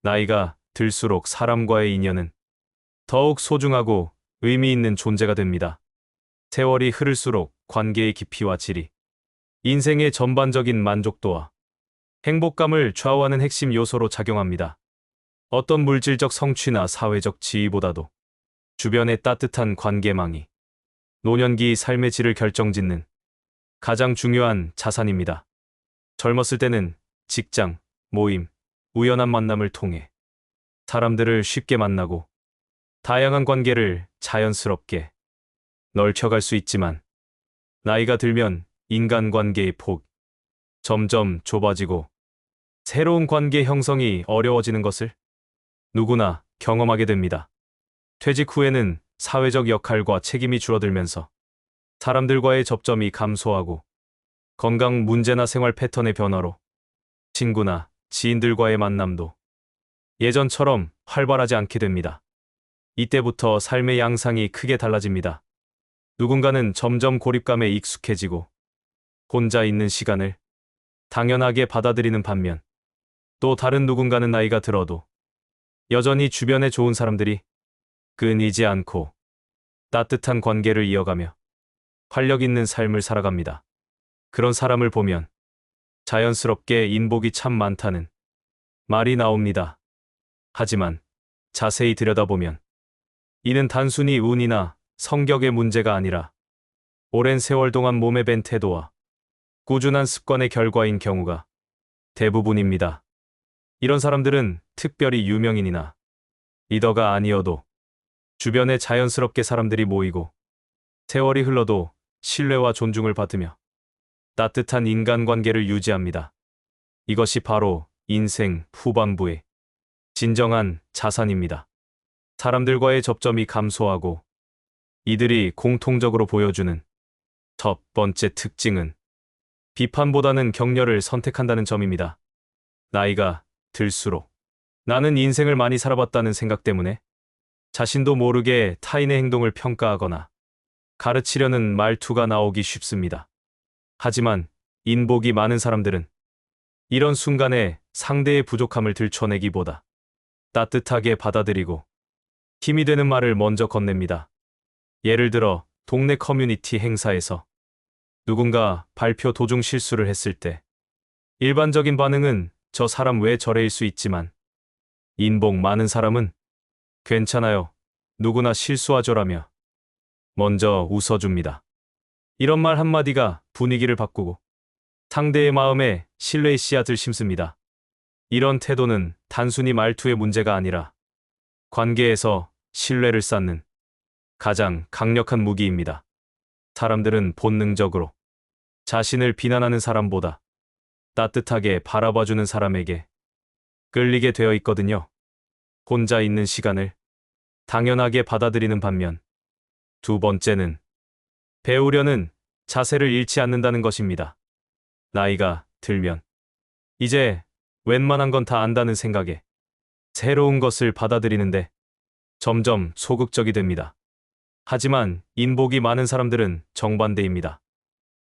나이가 들수록 사람과의 인연은 더욱 소중하고 의미 있는 존재가 됩니다. 세월이 흐를수록 관계의 깊이와 질이 인생의 전반적인 만족도와 행복감을 좌우하는 핵심 요소로 작용합니다. 어떤 물질적 성취나 사회적 지위보다도 주변의 따뜻한 관계망이 노년기 삶의 질을 결정짓는 가장 중요한 자산입니다. 젊었을 때는 직장, 모임, 우연한 만남을 통해 사람들을 쉽게 만나고 다양한 관계를 자연스럽게 넓혀갈 수 있지만 나이가 들면 인간관계의 폭 점점 좁아지고 새로운 관계 형성이 어려워지는 것을 누구나 경험하게 됩니다. 퇴직 후에는 사회적 역할과 책임이 줄어들면서 사람들과의 접점이 감소하고 건강 문제나 생활 패턴의 변화로 친구나 지인들과의 만남도 예전처럼 활발하지 않게 됩니다. 이때부터 삶의 양상이 크게 달라집니다. 누군가는 점점 고립감에 익숙해지고 혼자 있는 시간을 당연하게 받아들이는 반면 또 다른 누군가는 나이가 들어도 여전히 주변에 좋은 사람들이 끊이지 않고 따뜻한 관계를 이어가며 활력 있는 삶을 살아갑니다. 그런 사람을 보면 자연스럽게 인복이 참 많다는 말이 나옵니다. 하지만 자세히 들여다보면 이는 단순히 운이나 성격의 문제가 아니라 오랜 세월 동안 몸에 밴 태도와 꾸준한 습관의 결과인 경우가 대부분입니다. 이런 사람들은 특별히 유명인이나 리더가 아니어도 주변에 자연스럽게 사람들이 모이고 세월이 흘러도 신뢰와 존중을 받으며 따뜻한 인간관계를 유지합니다. 이것이 바로 인생 후반부의 진정한 자산입니다. 사람들과의 접점이 감소하고 이들이 공통적으로 보여주는 첫 번째 특징은 비판보다는 격려를 선택한다는 점입니다. 나이가 들수록 나는 인생을 많이 살아봤다는 생각 때문에 자신도 모르게 타인의 행동을 평가하거나 가르치려는 말투가 나오기 쉽습니다. 하지만 인복이 많은 사람들은 이런 순간에 상대의 부족함을 들춰내기보다 따뜻하게 받아들이고 힘이 되는 말을 먼저 건넵니다. 예를 들어 동네 커뮤니티 행사에서 누군가 발표 도중 실수를 했을 때 일반적인 반응은 저 사람 왜 저래일 수 있지만 인복 많은 사람은 괜찮아요. 누구나 실수하죠라며 먼저 웃어줍니다. 이런 말 한마디가 분위기를 바꾸고 상대의 마음에 신뢰의 씨앗을 심습니다. 이런 태도는 단순히 말투의 문제가 아니라 관계에서 신뢰를 쌓는 가장 강력한 무기입니다. 사람들은 본능적으로 자신을 비난하는 사람보다 따뜻하게 바라봐주는 사람에게 끌리게 되어 있거든요. 혼자 있는 시간을 당연하게 받아들이는 반면 두 번째는 배우려는 자세를 잃지 않는다는 것입니다. 나이가 들면 이제 웬만한 건 다 안다는 생각에 새로운 것을 받아들이는데 점점 소극적이 됩니다. 하지만 인복이 많은 사람들은 정반대입니다.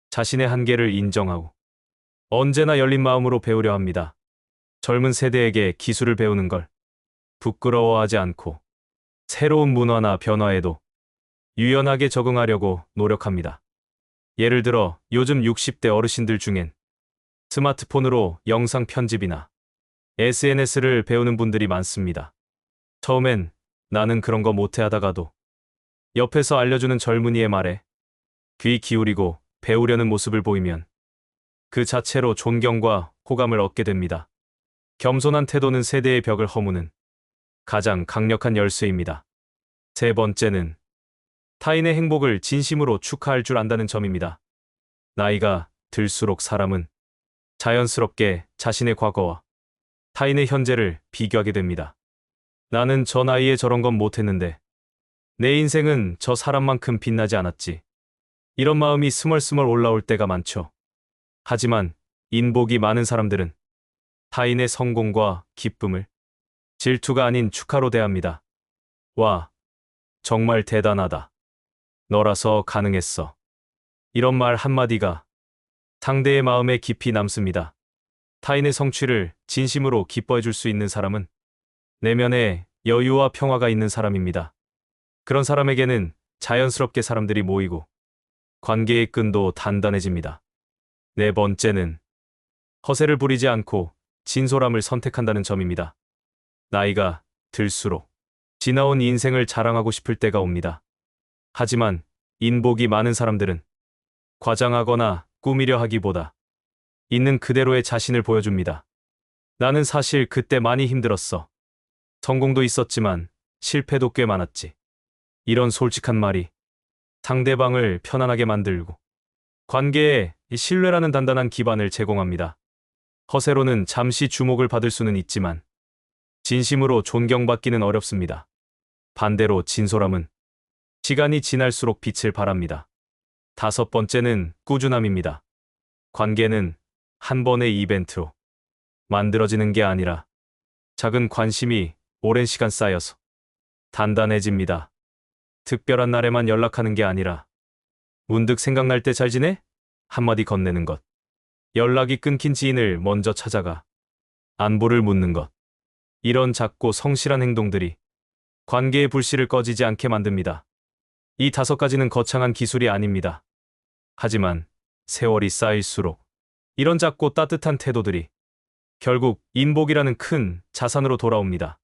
자신의 한계를 인정하고 언제나 열린 마음으로 배우려 합니다. 젊은 세대에게 기술을 배우는 걸 부끄러워하지 않고 새로운 문화나 변화에도 유연하게 적응하려고 노력합니다. 예를 들어 요즘 60대 어르신들 중엔 스마트폰으로 영상 편집이나 SNS를 배우는 분들이 많습니다. 처음엔 나는 그런 거 못해 하다가도 옆에서 알려주는 젊은이의 말에 귀 기울이고 배우려는 모습을 보이면 그 자체로 존경과 호감을 얻게 됩니다. 겸손한 태도는 세대의 벽을 허무는 가장 강력한 열쇠입니다. 세 번째는 타인의 행복을 진심으로 축하할 줄 안다는 점입니다. 나이가 들수록 사람은 자연스럽게 자신의 과거와 타인의 현재를 비교하게 됩니다. 나는 저 나이에 저런 건 못했는데 내 인생은 저 사람만큼 빛나지 않았지. 이런 마음이 스멀스멀 올라올 때가 많죠. 하지만 인복이 많은 사람들은 타인의 성공과 기쁨을 질투가 아닌 축하로 대합니다. 와, 정말 대단하다. 너라서 가능했어. 이런 말 한마디가 상대의 마음에 깊이 남습니다. 타인의 성취를 진심으로 기뻐해 줄 수 있는 사람은 내면에 여유와 평화가 있는 사람입니다. 그런 사람에게는 자연스럽게 사람들이 모이고 관계의 끈도 단단해집니다. 네 번째는 허세를 부리지 않고 진솔함을 선택한다는 점입니다. 나이가 들수록 지나온 인생을 자랑하고 싶을 때가 옵니다. 하지만 인복이 많은 사람들은 과장하거나 꾸미려 하기보다 있는 그대로의 자신을 보여줍니다. 나는 사실 그때 많이 힘들었어. 성공도 있었지만 실패도 꽤 많았지. 이런 솔직한 말이 상대방을 편안하게 만들고 관계에 신뢰라는 단단한 기반을 제공합니다. 허세로는 잠시 주목을 받을 수는 있지만 진심으로 존경받기는 어렵습니다. 반대로 진솔함은 시간이 지날수록 빛을 발합니다. 다섯 번째는 꾸준함입니다. 관계는 한 번의 이벤트로 만들어지는 게 아니라 작은 관심이 오랜 시간 쌓여서 단단해집니다. 특별한 날에만 연락하는 게 아니라 문득 생각날 때 잘 지내? 한마디 건네는 것. 연락이 끊긴 지인을 먼저 찾아가 안부를 묻는 것. 이런 작고 성실한 행동들이 관계의 불씨를 꺼지지 않게 만듭니다. 이 다섯 가지는 거창한 기술이 아닙니다. 하지만 세월이 쌓일수록 이런 작고 따뜻한 태도들이 결국 인복이라는 큰 자산으로 돌아옵니다.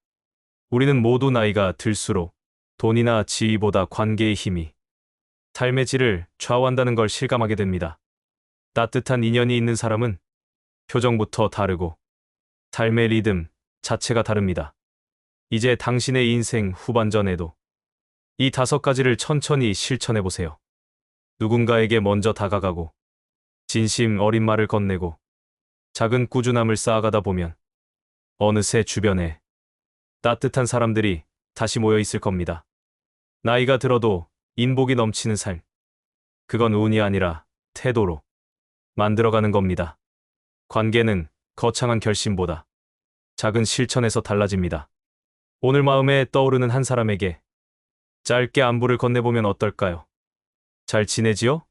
우리는 모두 나이가 들수록 돈이나 지위보다 관계의 힘이 삶의 질을 좌우한다는 걸 실감하게 됩니다. 따뜻한 인연이 있는 사람은 표정부터 다르고 삶의 리듬 자체가 다릅니다. 이제 당신의 인생 후반전에도 이 다섯 가지를 천천히 실천해 보세요. 누군가에게 먼저 다가가고 진심 어린 말을 건네고 작은 꾸준함을 쌓아가다 보면 어느새 주변에 따뜻한 사람들이 다시 모여 있을 겁니다. 나이가 들어도 인복이 넘치는 삶. 그건 운이 아니라 태도로 만들어가는 겁니다. 관계는 거창한 결심보다 작은 실천에서 달라집니다. 오늘 마음에 떠오르는 한 사람에게 짧게 안부를 건네보면 어떨까요? 잘 지내지요?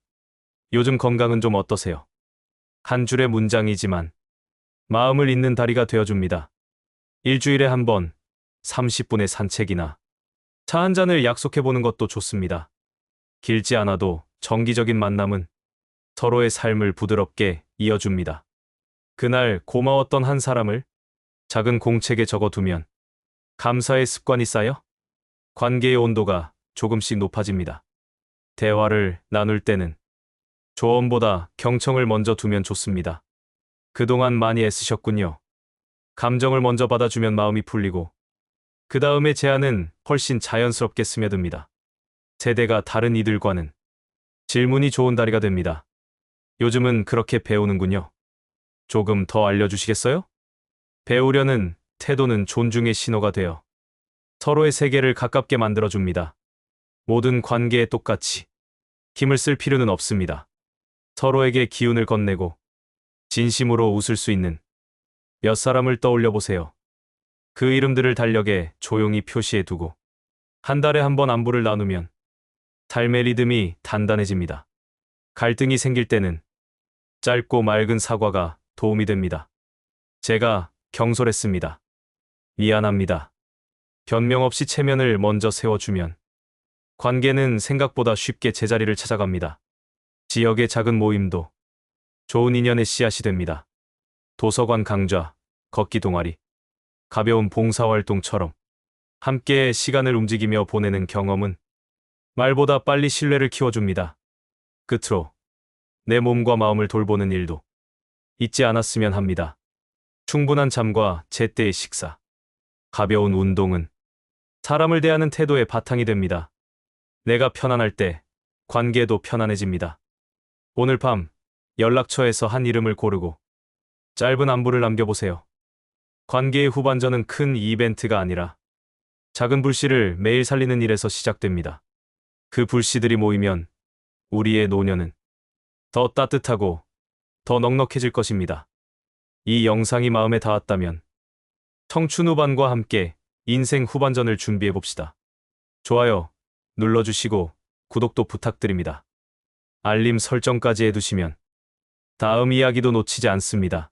요즘 건강은 좀 어떠세요? 한 줄의 문장이지만 마음을 잇는 다리가 되어줍니다. 일주일에 한 번 30분의 산책이나 차 한 잔을 약속해보는 것도 좋습니다. 길지 않아도 정기적인 만남은 서로의 삶을 부드럽게 이어줍니다. 그날 고마웠던 한 사람을 작은 공책에 적어두면 감사의 습관이 쌓여 관계의 온도가 조금씩 높아집니다. 대화를 나눌 때는 조언보다 경청을 먼저 두면 좋습니다. 그동안 많이 애쓰셨군요. 감정을 먼저 받아주면 마음이 풀리고 그 다음에 제안은 훨씬 자연스럽게 스며듭니다. 세대가 다른 이들과는 질문이 좋은 다리가 됩니다. 요즘은 그렇게 배우는군요. 조금 더 알려주시겠어요? 배우려는 태도는 존중의 신호가 되어 서로의 세계를 가깝게 만들어줍니다. 모든 관계에 똑같이 힘을 쓸 필요는 없습니다. 서로에게 기운을 건네고 진심으로 웃을 수 있는 몇 사람을 떠올려 보세요. 그 이름들을 달력에 조용히 표시해두고 한 달에 한 번 안부를 나누면 삶의 리듬이 단단해집니다. 갈등이 생길 때는 짧고 맑은 사과가 도움이 됩니다. 제가 경솔했습니다. 미안합니다. 변명 없이 체면을 먼저 세워주면 관계는 생각보다 쉽게 제자리를 찾아갑니다. 지역의 작은 모임도 좋은 인연의 씨앗이 됩니다. 도서관 강좌, 걷기 동아리, 가벼운 봉사활동처럼 함께 시간을 움직이며 보내는 경험은 말보다 빨리 신뢰를 키워줍니다. 끝으로 내 몸과 마음을 돌보는 일도 잊지 않았으면 합니다. 충분한 잠과 제때의 식사, 가벼운 운동은 사람을 대하는 태도의 바탕이 됩니다. 내가 편안할 때 관계도 편안해집니다. 오늘 밤 연락처에서 한 이름을 고르고 짧은 안부를 남겨보세요. 관계의 후반전은 큰 이벤트가 아니라 작은 불씨를 매일 살리는 일에서 시작됩니다. 그 불씨들이 모이면 우리의 노년은 더 따뜻하고 더 넉넉해질 것입니다. 이 영상이 마음에 닿았다면 청춘 후반과 함께 인생 후반전을 준비해봅시다. 좋아요 눌러주시고 구독도 부탁드립니다. 알림 설정까지 해두시면 다음 이야기도 놓치지 않습니다.